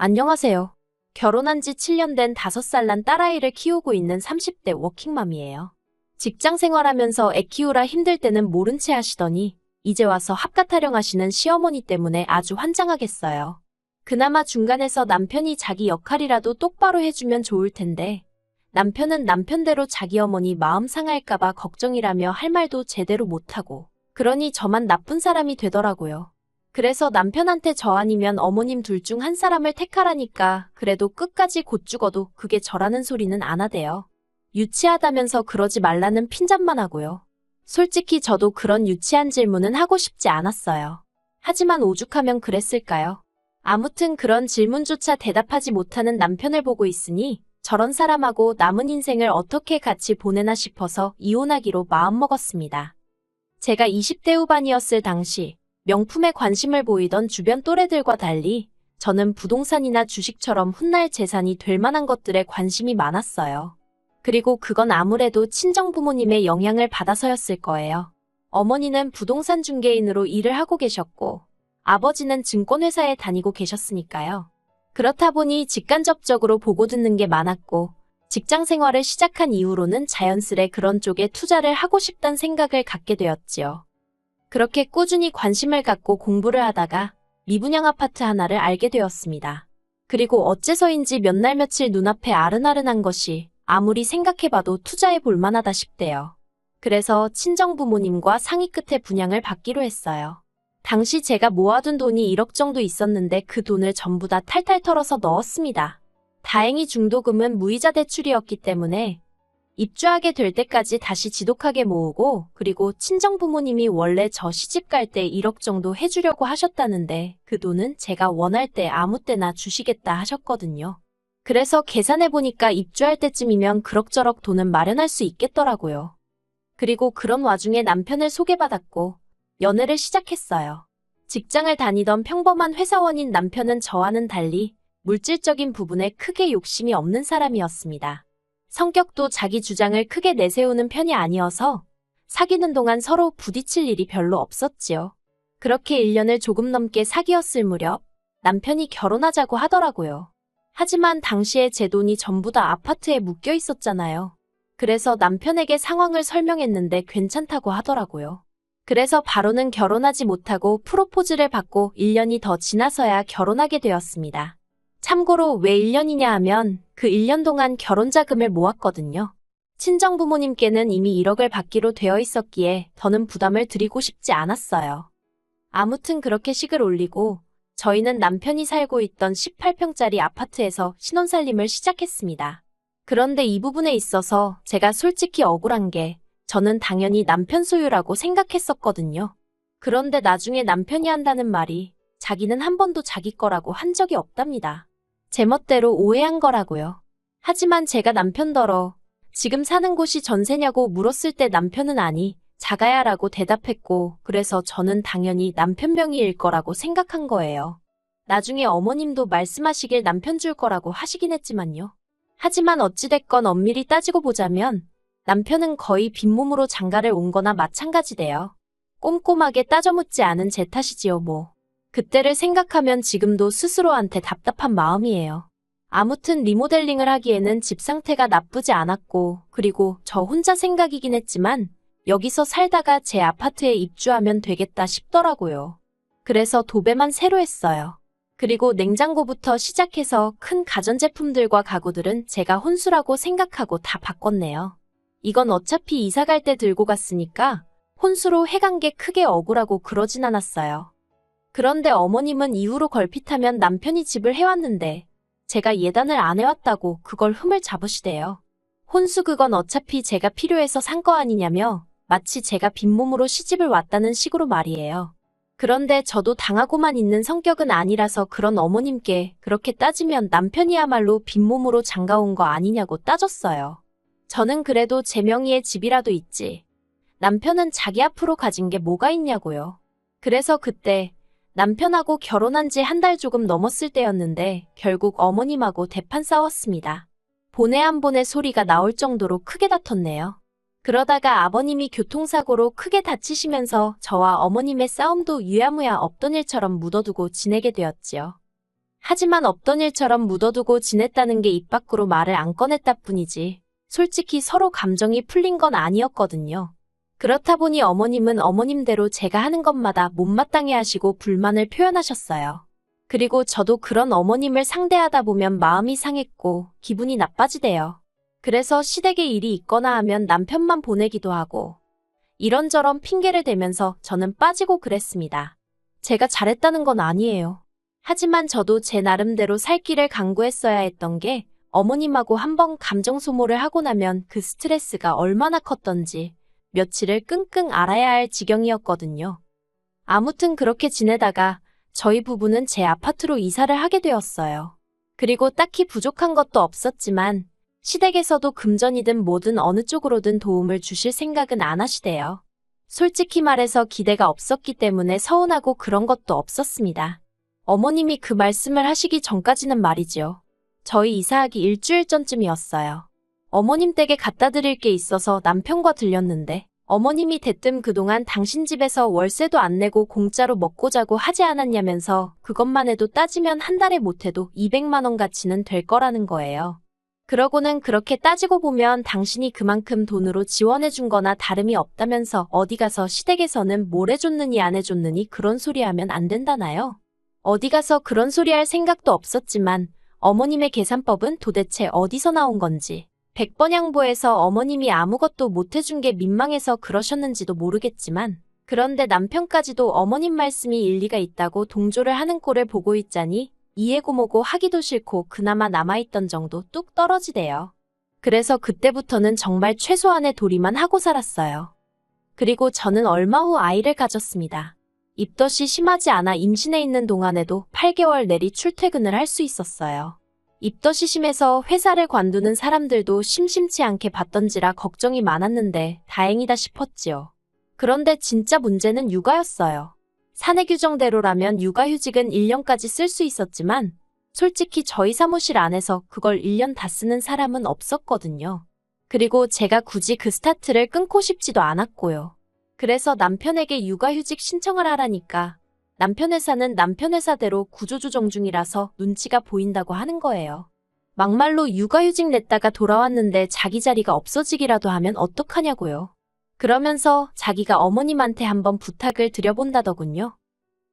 안녕하세요. 결혼한 지 7년 된 5살 난 딸아이를 키우고 있는 30대 워킹맘이에요. 직장 생활하면서 애 키우라 힘들 때는 모른 채 하시더니 이제 와서 합가 타령하시는 시어머니 때문에 아주 환장하겠어요. 그나마 중간에서 남편이 자기 역할이라도 똑바로 해주면 좋을 텐데 남편은 남편대로 자기 어머니 마음 상할까봐 걱정이라며 할 말도 제대로 못하고 그러니 저만 나쁜 사람이 되더라고요. 그래서 남편한테 저 아니면 어머님 둘 중 한 사람을 택하라니까 그래도 끝까지 곧 죽어도 그게 저라는 소리는 안 하대요. 유치하다면서 그러지 말라는 핀잔만 하고요. 솔직히 저도 그런 유치한 질문은 하고 싶지 않았어요. 하지만 오죽하면 그랬을까요? 아무튼 그런 질문조차 대답하지 못하는 남편을 보고 있으니 저런 사람하고 남은 인생을 어떻게 같이 보내나 싶어서 이혼하기로 마음먹었습니다. 제가 20대 후반이었을 당시 명품에 관심을 보이던 주변 또래들과 달리 저는 부동산이나 주식처럼 훗날 재산이 될 만한 것들에 관심이 많았어요. 그리고 그건 아무래도 친정부모님의 영향을 받아서였을 거예요. 어머니는 부동산 중개인으로 일을 하고 계셨고 아버지는 증권회사에 다니고 계셨으니까요. 그렇다 보니 직간접적으로 보고 듣는 게 많았고 직장 생활을 시작한 이후로는 자연스레 그런 쪽에 투자를 하고 싶단 생각을 갖게 되었지요. 그렇게 꾸준히 관심을 갖고 공부를 하다가 미분양 아파트 하나를 알게 되었습니다. 그리고 어째서인지 몇 날 며칠 눈앞에 아른아른한 것이 아무리 생각해봐도 투자해 볼 만하다 싶대요. 그래서 친정부모님과 상의 끝에 분양을 받기로 했어요. 당시 제가 모아둔 돈이 1억 정도 있었는데 그 돈을 전부 다 탈탈 털어서 넣었습니다. 다행히 중도금은 무이자 대출이었기 때문에 입주하게 될 때까지 다시 지독하게 모으고 그리고 친정부모님이 원래 저 시집갈 때 1억 정도 해주려고 하셨다는데 그 돈은 제가 원할 때 아무 때나 주시겠다 하셨거든요. 그래서 계산해보니까 입주할 때쯤이면 그럭저럭 돈은 마련할 수 있겠더라고요. 그리고 그런 와중에 남편을 소개받았고 연애를 시작했어요. 직장을 다니던 평범한 회사원인 남편은 저와는 달리 물질적인 부분에 크게 욕심이 없는 사람이었습니다. 성격도 자기 주장을 크게 내세우는 편이 아니어서 사귀는 동안 서로 부딪힐 일이 별로 없었지요. 그렇게 1년을 조금 넘게 사귀었을 무렵 남편이 결혼하자고 하더라고요. 하지만 당시에 제 돈이 전부 다 아파트에 묶여 있었잖아요. 그래서 남편에게 상황을 설명했는데 괜찮다고 하더라고요. 그래서 바로는 결혼하지 못하고 프로포즈를 받고 1년이 더 지나서야 결혼하게 되었습니다. 참고로 왜 1년이냐 하면 그 1년 동안 결혼자금을 모았거든요. 친정부모님께는 이미 1억을 받기로 되어 있었기에 더는 부담을 드리고 싶지 않았어요. 아무튼 그렇게 식을 올리고 저희는 남편이 살고 있던 18평짜리 아파트에서 신혼살림을 시작했습니다. 그런데 이 부분에 있어서 제가 솔직히 억울한 게 저는 당연히 남편 소유라고 생각했었거든요. 그런데 나중에 남편이 한다는 말이 자기는 한 번도 자기 거라고 한 적이 없답니다. 제멋대로 오해한 거라고요. 하지만 제가 남편더러 지금 사는 곳이 전세냐고 물었을 때 남편은 아니, 자가야 라고 대답했고 그래서 저는 당연히 남편 명의일 거라고 생각한 거예요. 나중에 어머님도 말씀하시길 남편 줄 거라고 하시긴 했지만요. 하지만 어찌됐건 엄밀히 따지고 보자면 남편은 거의 빈몸으로 장가를 온 거나 마찬가지대요. 꼼꼼하게 따져 묻지 않은 제 탓이지요 뭐. 그때를 생각하면 지금도 스스로한테 답답한 마음이에요. 아무튼 리모델링을 하기에는 집 상태가 나쁘지 않았고 그리고 저 혼자 생각이긴 했지만 여기서 살다가 제 아파트에 입주하면 되겠다 싶더라고요. 그래서 도배만 새로 했어요. 그리고 냉장고부터 시작해서 큰 가전제품들과 가구들은 제가 혼수라고 생각하고 다 바꿨네요. 이건 어차피 이사 갈 때 들고 갔으니까 혼수로 해간 게 크게 억울하고 그러진 않았어요. 그런데 어머님은 이후로 걸핏하면 남편이 집을 해왔는데 제가 예단을 안 해왔다고 그걸 흠을 잡으시대요. 혼수 그건 어차피 제가 필요해서 산 거 아니냐며 마치 제가 빈몸으로 시집을 왔다는 식으로 말이에요. 그런데 저도 당하고만 있는 성격은 아니라서 그런 어머님께 그렇게 따지면 남편이야말로 빈몸으로 장가온 거 아니냐고 따졌어요. 저는 그래도 제 명의의 집이라도 있지. 남편은 자기 앞으로 가진 게 뭐가 있냐고요. 그래서 그때 남편하고 결혼한 지 한 달 조금 넘었을 때였는데 결국 어머님하고 대판 싸웠습니다. 보내 안 보내 소리가 나올 정도로 크게 다퉜네요. 그러다가 아버님이 교통사고로 크게 다치시면서 저와 어머님의 싸움도 유야무야 없던 일처럼 묻어두고 지내게 되었지요. 하지만 없던 일처럼 묻어두고 지냈다는 게 입 밖으로 말을 안 꺼냈다 뿐이지. 솔직히 서로 감정이 풀린 건 아니었거든요. 그렇다 보니 어머님은 어머님대로 제가 하는 것마다 못마땅해 하시고 불만을 표현하셨어요. 그리고 저도 그런 어머님을 상대하다 보면 마음이 상했고 기분이 나빠지대요. 그래서 시댁에 일이 있거나 하면 남편만 보내기도 하고 이런저런 핑계를 대면서 저는 빠지고 그랬습니다. 제가 잘했다는 건 아니에요. 하지만 저도 제 나름대로 살 길을 강구했어야 했던 게 어머님하고 한번 감정 소모를 하고 나면 그 스트레스가 얼마나 컸던지 며칠을 끙끙 앓아야 할 지경이었거든요. 아무튼 그렇게 지내다가 저희 부부는 제 아파트로 이사를 하게 되었어요. 그리고 딱히 부족한 것도 없었지만 시댁에서도 금전이든 뭐든 어느 쪽으로든 도움을 주실 생각은 안 하시대요. 솔직히 말해서 기대가 없었기 때문에 서운하고 그런 것도 없었습니다. 어머님이 그 말씀을 하시기 전까지는 말이죠. 저희 이사하기 일주일 전쯤이었어요. 어머님 댁에 갖다 드릴 게 있어서 남편과 들렸는데 어머님이 대뜸 그동안 당신 집에서 월세도 안 내고 공짜로 먹고 자고 하지 않았냐면서 그것만 해도 따지면 한 달에 못해도 200만 원 가치는 될 거라는 거예요. 그러고는 그렇게 따지고 보면 당신이 그만큼 돈으로 지원해 준 거나 다름이 없다면서 어디 가서 시댁에서는 뭘 해줬느니 안 해줬느니 그런 소리 하면 안 된다나요? 어디 가서 그런 소리 할 생각도 없었지만 어머님의 계산법은 도대체 어디서 나온 건지 100번 양보해서 어머님이 아무것도 못 해준 게 민망해서 그러셨는지도 모르겠지만 그런데 남편까지도 어머님 말씀이 일리가 있다고 동조를 하는 꼴을 보고 있자니 이해고 뭐고 하기도 싫고 그나마 남아있던 정도 뚝 떨어지대요. 그래서 그때부터는 정말 최소한의 도리만 하고 살았어요. 그리고 저는 얼마 후 아이를 가졌습니다. 입덧이 심하지 않아 임신해 있는 동안에도 8개월 내리 출퇴근을 할 수 있었어요. 입덧이 심해서 회사를 관두는 사람들도 심심치 않게 봤던지라 걱정이 많았는데 다행이다 싶었지요. 그런데 진짜 문제는 육아였어요. 사내 규정대로라면 육아휴직은 1년까지 쓸 수 있었지만 솔직히 저희 사무실 안에서 그걸 1년 다 쓰는 사람은 없었거든요. 그리고 제가 굳이 그 스타트를 끊고 싶지도 않았고요. 그래서 남편에게 육아휴직 신청을 하라니까 남편 회사는 남편 회사대로 구조조정 중이라서 눈치가 보인다고 하는 거예요. 막말로 육아휴직 냈다가 돌아왔는데 자기 자리가 없어지기라도 하면 어떡하냐고요. 그러면서 자기가 어머님한테 한번 부탁을 드려본다더군요.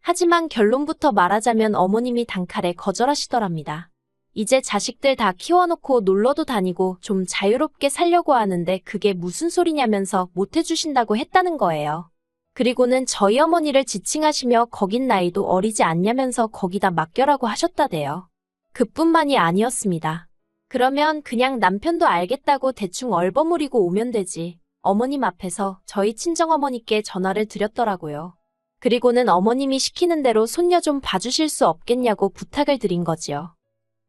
하지만 결론부터 말하자면 어머님이 단칼에 거절하시더랍니다. 이제 자식들 다 키워놓고 놀러도 다니고 좀 자유롭게 살려고 하는데 그게 무슨 소리냐면서 못해주신다고 했다는 거예요. 그리고는 저희 어머니를 지칭하시며 거긴 나이도 어리지 않냐면서 거기다 맡겨라고 하셨다대요. 그뿐만이 아니었습니다. 그러면 그냥 남편도 알겠다고 대충 얼버무리고 오면 되지. 어머님 앞에서 저희 친정어머니께 전화를 드렸더라고요. 그리고는 어머님이 시키는 대로 손녀 좀 봐주실 수 없겠냐고 부탁을 드린 거지요.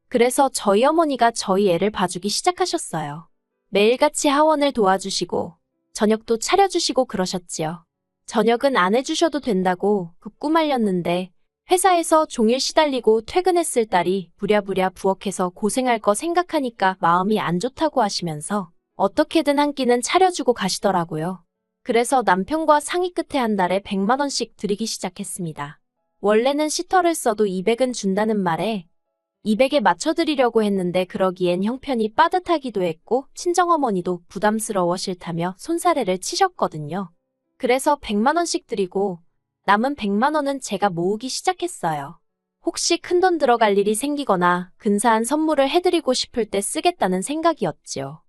그래서 저희 어머니가 저희 애를 봐주기 시작하셨어요. 매일같이 하원을 도와주시고 저녁도 차려주시고 그러셨지요. 저녁은 안 해주셔도 된다고 극구 말렸는데 회사에서 종일 시달리고 퇴근했을 딸이 부랴부랴 부엌에서 고생할 거 생각하니까 마음이 안 좋다고 하시면서 어떻게든 한 끼는 차려주고 가시더라고요. 그래서 남편과 상의 끝에 한 달에 100만 원씩 드리기 시작했습니다. 원래는 시터를 써도 200은 준다는 말에 200에 맞춰드리려고 했는데 그러기엔 형편이 빠듯하기도 했고 친정어머니도 부담스러워 싫다며 손사래를 치셨거든요. 그래서 100만 원씩 드리고 남은 100만 원은 제가 모으기 시작했어요. 혹시 큰돈 들어갈 일이 생기거나 근사한 선물을 해드리고 싶을 때 쓰겠다는 생각이었지요.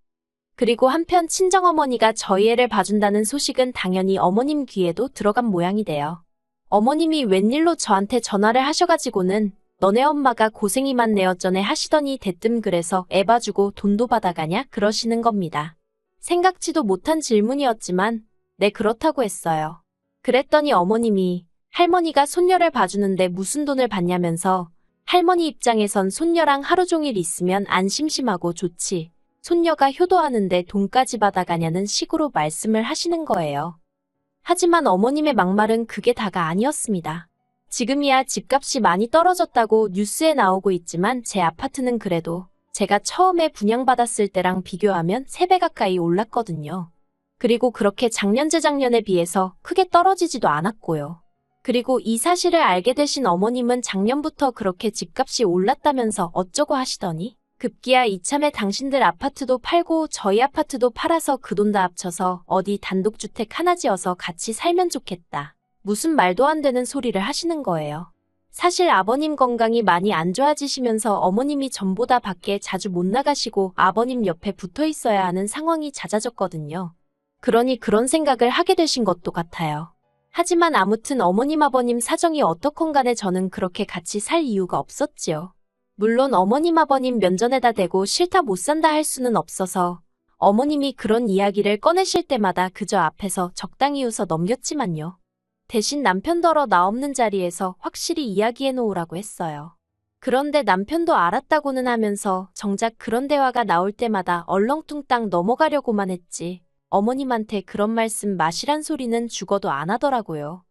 그리고 한편 친정어머니가 저희 애를 봐준다는 소식은 당연히 어머님 귀에도 들어간 모양이 돼요. 어머님이 웬일로 저한테 전화를 하셔가지고는 너네 엄마가 고생이 많네 어쩌네 하시더니 대뜸 그래서 애 봐주고 돈도 받아가냐 그러시는 겁니다. 생각지도 못한 질문이었지만 네 그렇다고 했어요. 그랬더니 어머님이 할머니가 손녀를 봐주는데 무슨 돈을 받냐면서 할머니 입장에선 손녀랑 하루 종일 있으면 안 심심하고 좋지. 손녀가 효도하는데 돈까지 받아가냐는 식으로 말씀을 하시는 거예요. 하지만 어머님의 막말은 그게 다가 아니었습니다. 지금이야 집값이 많이 떨어졌다고 뉴스에 나오고 있지만 제 아파트는 그래도 제가 처음에 분양받았을 때랑 비교하면 3배 가까이 올랐거든요. 그리고 그렇게 작년 재작년에 비해서 크게 떨어지지도 않았고요. 그리고 이 사실을 알게 되신 어머님은 작년부터 그렇게 집값이 올랐다면서 어쩌고 하시더니 급기야 이참에 당신들 아파트도 팔고 저희 아파트도 팔아서 그 돈 다 합쳐서 어디 단독주택 하나 지어서 같이 살면 좋겠다. 무슨 말도 안 되는 소리를 하시는 거예요. 사실 아버님 건강이 많이 안 좋아지시면서 어머님이 전보다 밖에 자주 못 나가시고 아버님 옆에 붙어 있어야 하는 상황이 잦아졌거든요. 그러니 그런 생각을 하게 되신 것도 같아요. 하지만 아무튼 어머님 아버님 사정이 어떻건 간에 저는 그렇게 같이 살 이유가 없었지요. 물론 어머님 아버님 면전에다 대고 싫다 못 산다 할 수는 없어서 어머님이 그런 이야기를 꺼내실 때마다 그저 앞에서 적당히 웃어 넘겼지만요. 대신 남편더러 나 없는 자리에서 확실히 이야기해 놓으라고 했어요. 그런데 남편도 알았다고는 하면서 정작 그런 대화가 나올 때마다 얼렁뚱땅 넘어가려고만 했지. 어머님한테 그런 말씀 마시란 소리는 죽어도 안 하더라고요.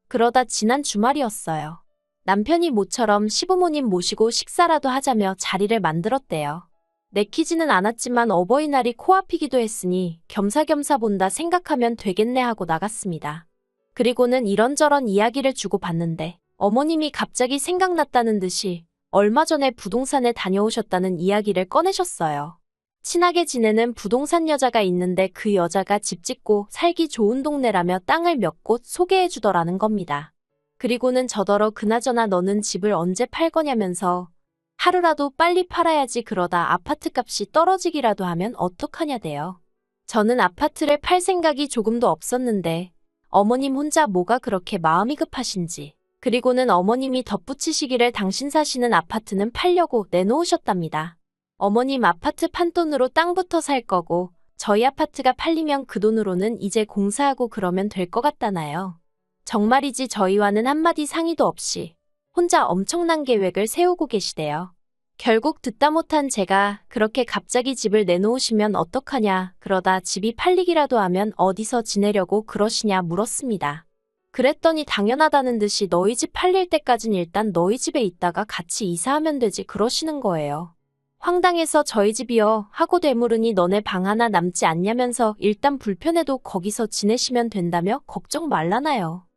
그러다 지난 주말이었어요. 남편이 모처럼 시부모님 모시고 식사라도 하자며 자리를 만들었대요. 내키지는 않았지만 어버이날이 코앞이기도 했으니 겸사겸사 본다 생각하면 되겠네 하고 나갔습니다. 그리고는 이런저런 이야기를 주고받는데 어머님이 갑자기 생각났다는 듯이 얼마 전에 부동산에 다녀오셨다는 이야기를 꺼내셨어요. 친하게 지내는 부동산 여자가 있는데 그 여자가 집 짓고 살기 좋은 동네라며 땅을 몇 곳 소개해 주더라는 겁니다. 그리고는 저더러 그나저나 너는 집을 언제 팔 거냐면서 하루라도 빨리 팔아야지 그러다 아파트 값이 떨어지기라도 하면 어떡하냐대요. 저는 아파트를 팔 생각이 조금도 없었는데 어머님 혼자 뭐가 그렇게 마음이 급하신지 그리고는 어머님이 덧붙이시기를 당신 사시는 아파트는 팔려고 내놓으셨답니다. 어머님 아파트 판돈으로 땅부터 살 거고 저희 아파트가 팔리면 그 돈으로는 이제 공사하고 그러면 될 것 같다나요. 정말이지 저희와는 한마디 상의도 없이 혼자 엄청난 계획을 세우고 계시대요. 결국 듣다 못한 제가 그렇게 갑자기 집을 내놓으시면 어떡하냐 그러다 집이 팔리기라도 하면 어디서 지내려고 그러시냐 물었습니다. 그랬더니 당연하다는 듯이 너희 집 팔릴 때까진 일단 너희 집에 있다가 같이 이사하면 되지 그러시는 거예요. 황당해서 저희 집이요 하고 되물으니 너네 방 하나 남지 않냐면서 일단 불편해도 거기서 지내시면 된다며 걱정 말라나요.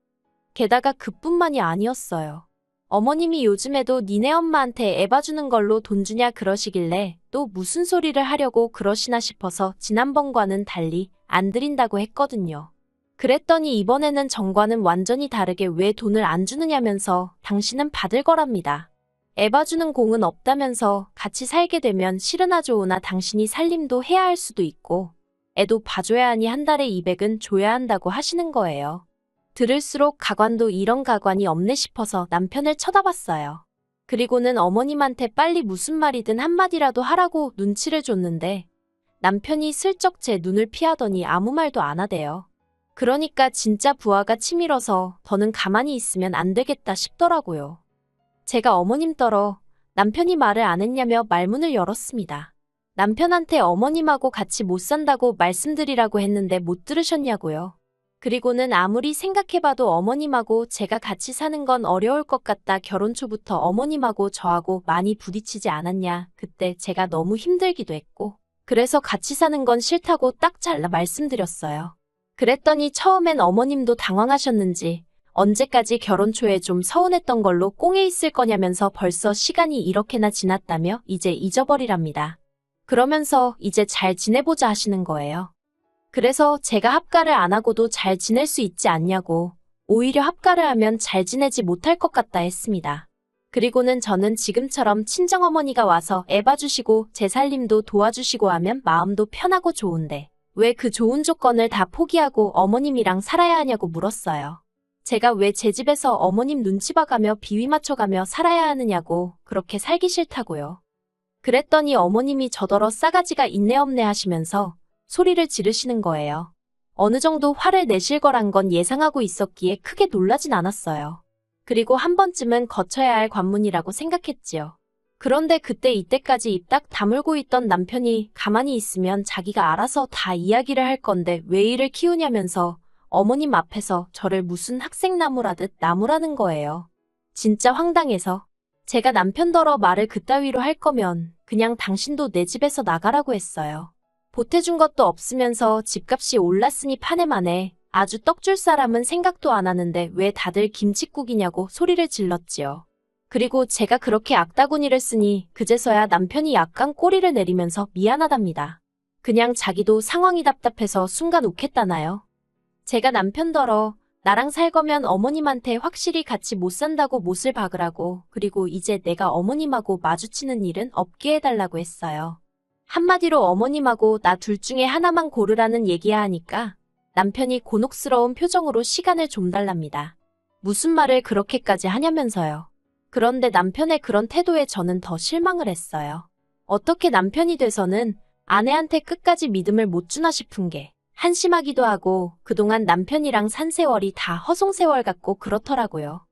게다가 그뿐만이 아니었어요. 어머님이 요즘에도 니네 엄마한테 애 봐주는 걸로 돈 주냐 그러시길래 또 무슨 소리를 하려고 그러시나 싶어서 지난번과는 달리 안 드린다고 했거든요. 그랬더니 이번에는 정과는 완전히 다르게 왜 돈을 안 주느냐면서 당신은 받을 거랍니다. 애 봐주는 공은 없다면서 같이 살게 되면 싫으나 좋으나 당신이 살림도 해야 할 수도 있고 애도 봐줘야 하니 한 달에 200은 줘야 한다고 하시는 거예요. 들을수록 가관도 이런 가관이 없네 싶어서 남편을 쳐다봤어요. 그리고는 어머님한테 빨리 무슨 말이든 한마디라도 하라고 눈치를 줬는데 남편이 슬쩍 제 눈을 피하더니 아무 말도 안 하대요. 그러니까 진짜 부하가 치밀어서 더는 가만히 있으면 안 되겠다 싶더라고요. 제가 어머님 떨어 남편이 말을 안 했냐며 말문을 열었습니다. 남편한테 어머님하고 같이 못 산다고 말씀드리라고 했는데 못 들으셨냐고요. 그리고는 아무리 생각해봐도 어머님하고 제가 같이 사는 건 어려울 것 같다. 결혼 초부터 어머님하고 저하고 많이 부딪히지 않았냐. 그때 제가 너무 힘들기도 했고 그래서 같이 사는 건 싫다고 딱 잘라 말씀드렸어요. 그랬더니 처음엔 어머님도 당황하셨는지 언제까지 결혼 초에 좀 서운했던 걸로 꽁에 있을 거냐면서 벌써 시간이 이렇게나 지났다며 이제 잊어버리랍니다. 그러면서 이제 잘 지내보자 하시는 거예요. 그래서 제가 합가를 안 하고도 잘 지낼 수 있지 않냐고 오히려 합가를 하면 잘 지내지 못할 것 같다 했습니다. 그리고는 저는 지금처럼 친정어머니가 와서 애 봐주시고 제 살림도 도와주시고 하면 마음도 편하고 좋은데 왜 그 좋은 조건을 다 포기하고 어머님이랑 살아야 하냐고 물었어요. 제가 왜 제 집에서 어머님 눈치 봐가며 비위 맞춰가며 살아야 하느냐고 그렇게 살기 싫다고요. 그랬더니 어머님이 저더러 싸가지가 있네 없네 하시면서 소리를 지르시는 거예요. 어느 정도 화를 내실 거란 건 예상하고 있었기에 크게 놀라진 않았어요. 그리고 한 번쯤은 거쳐야 할 관문이라고 생각했지요. 그런데 그때 이때까지 입 딱 다물고 있던 남편이 가만히 있으면 자기가 알아서 다 이야기를 할 건데 왜 이를 키우냐면서 어머님 앞에서 저를 무슨 학생나무라듯 나무라는 거예요. 진짜 황당해서 제가 남편더러 말을 그따위로 할 거면 그냥 당신도 내 집에서 나가라고 했어요. 보태준 것도 없으면서 집값이 올랐으니 파내 마네. 아주 떡줄 사람은 생각도 안 하는데 왜 다들 김칫국이냐고 소리를 질렀지요. 그리고 제가 그렇게 악다구니를 쓰니 그제서야 남편이 약간 꼬리를 내리면서 미안하답니다. 그냥 자기도 상황이 답답해서 순간 욱했다나요. 제가 남편더러 나랑 살 거면 어머님한테 확실히 같이 못 산다고 못을 박으라고, 그리고 이제 내가 어머님하고 마주치는 일은 없게 해달라고 했어요. 한마디로 어머님하고 나 둘 중에 하나만 고르라는 얘기야 하니까 남편이 곤혹스러운 표정으로 시간을 좀 달랍니다. 무슨 말을 그렇게까지 하냐면서요. 그런데 남편의 그런 태도에 저는 더 실망을 했어요. 어떻게 남편이 돼서는 아내한테 끝까지 믿음을 못 주나 싶은 게 한심하기도 하고, 그동안 남편이랑 산 세월이 다 허송세월 같고 그렇더라고요.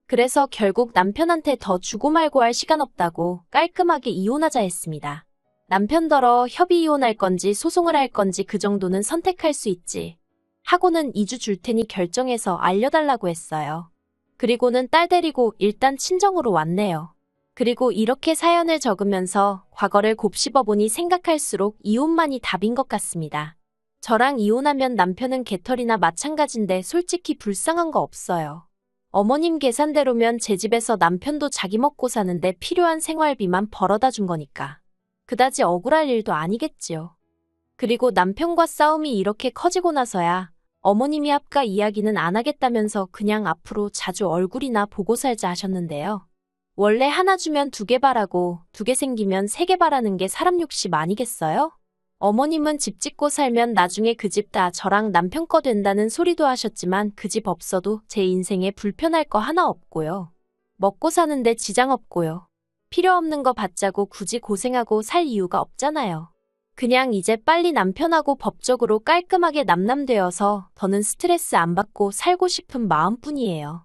그래서 결국 남편한테 더 주고 말고 할 시간 없다고 깔끔하게 이혼하자 했습니다. 남편더러 협의 이혼할 건지 소송을 할 건지 그 정도는 선택할 수 있지 하고는 2주 줄 테니 결정해서 알려달라고 했어요. 그리고는 딸 데리고 일단 친정으로 왔네요. 그리고 이렇게 사연을 적으면서 과거를 곱씹어보니 생각할수록 이혼만이 답인 것 같습니다. 저랑 이혼하면 남편은 개털이나 마찬가지인데 솔직히 불쌍한 거 없어요. 어머님 계산대로면 제 집에서 남편도 자기 먹고 사는데 필요한 생활비만 벌어다 준 거니까 그다지 억울할 일도 아니겠지요. 그리고 남편과 싸움이 이렇게 커지고 나서야 어머님이 합가 이야기는 안 하겠다면서 그냥 앞으로 자주 얼굴이나 보고 살자 하셨는데요. 원래 하나 주면 2개 바라고 2개 생기면 3개 바라는 게 사람 욕심 아니겠어요? 어머님은 집 짓고 살면 나중에 그 집 다 저랑 남편 거 된다는 소리도 하셨지만 그 집 없어도 제 인생에 불편할 거 하나 없고요. 먹고 사는데 지장 없고요. 필요 없는 거 받자고 굳이 고생하고 살 이유가 없잖아요. 그냥 이제 빨리 남편하고 법적으로 깔끔하게 남남되어서 더는 스트레스 안 받고 살고 싶은 마음뿐이에요.